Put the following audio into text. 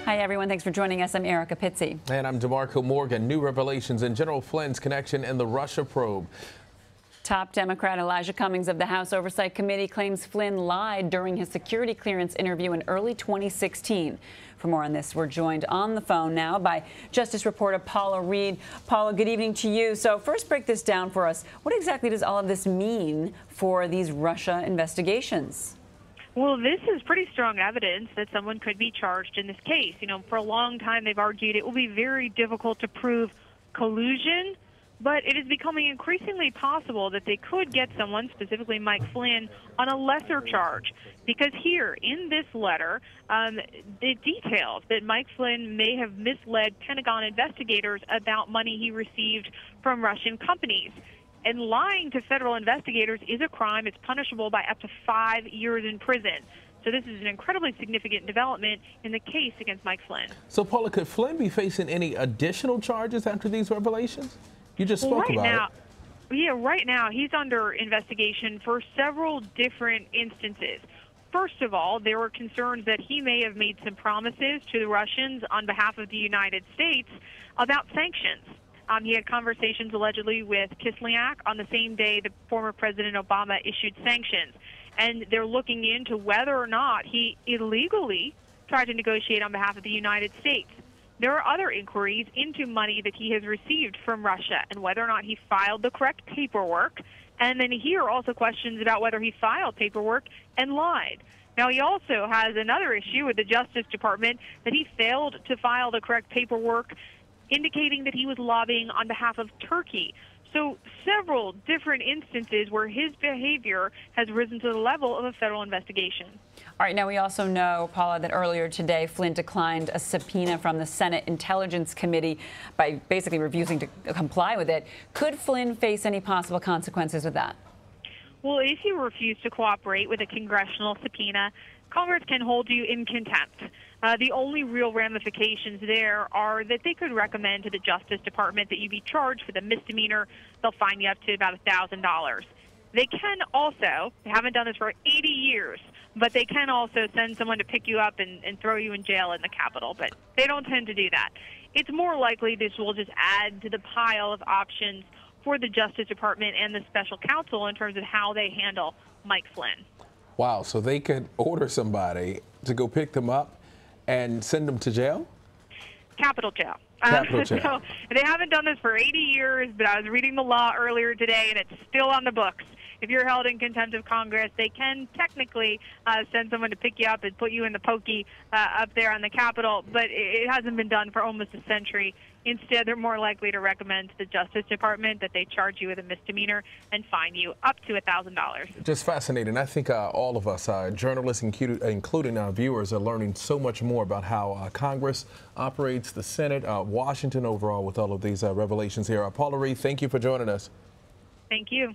Hi, everyone. Thanks for joining us. I'm Erica Pizzi. And I'm DeMarco Morgan. New revelations in General Flynn's connection in the Russia probe. Top Democrat Elijah Cummings of the House Oversight Committee claims Flynn lied during his security clearance interview in early 2016. For more on this, we're joined on the phone now by Justice reporter Paula Reid. Paula, good evening to you. So first, break this down for us. What exactly does all of this mean for these Russia investigations? Well, this is pretty strong evidence that someone could be charged in this case. You know, for a long time they've argued it will be very difficult to prove collusion, but it is becoming increasingly possible that they could get someone, specifically Mike Flynn, on a lesser charge. Because here, in this letter, it details that Mike Flynn may have misled Pentagon investigators about money he received from Russian companies. And lying to federal investigators is a crime. It's punishable by up to 5 years in prison. So this is an incredibly significant development in the case against Mike Flynn. So, Paula, could Flynn be facing any additional charges after these revelations? You just spoke about it. Yeah, right now he's under investigation for several different instances. First of all, there were concerns that he may have made some promises to the Russians on behalf of the United States about sanctions. He had conversations allegedly with Kislyak on the same day the former President Obama issued sanctions. And they're looking into whether or not he illegally tried to negotiate on behalf of the United States. There are other inquiries into money that he has received from Russia and whether or not he filed the correct paperwork. And then here are also questions about whether he filed paperwork and lied. Now, he also has another issue with the Justice Department that he failed to file the correct paperwork, indicating that he was lobbying on behalf of Turkey. So several different instances where his behavior has risen to the level of a federal investigation. All right. Now, we also know, Paula, that earlier today, Flynn declined a subpoena from the Senate Intelligence Committee by basically refusing to comply with it. Could Flynn face any possible consequences with that? Well, if you refuse to cooperate with a congressional subpoena, Congress can hold you in contempt. The only real ramifications there are that they could recommend to the Justice Department that you be charged with a misdemeanor. They'll fine you up to about $1,000. They can also, they haven't done this for 80 years, but they can also send someone to pick you up and throw you in jail in the Capitol, but they don't tend to do that. It's more likely this will just add to the pile of options for the Justice Department and the special counsel in terms of how they handle Mike Flynn. Wow, so they could order somebody to go pick them up and send them to jail? Capitol jail. Capitol jail. So they haven't done this for 80 years, but I was reading the law earlier today, and it's still on the books. If you're held in contempt of Congress, they can technically send someone to pick you up and put you in the pokey up there on the Capitol, but it hasn't been done for almost a century. Instead, they're more likely to recommend to the Justice Department that they charge you with a misdemeanor and fine you up to $1,000. Just fascinating. I think all of us, journalists, including our viewers, are learning so much more about how Congress operates, the Senate, Washington overall with all of these revelations here. Paula Reid, thank you for joining us. Thank you.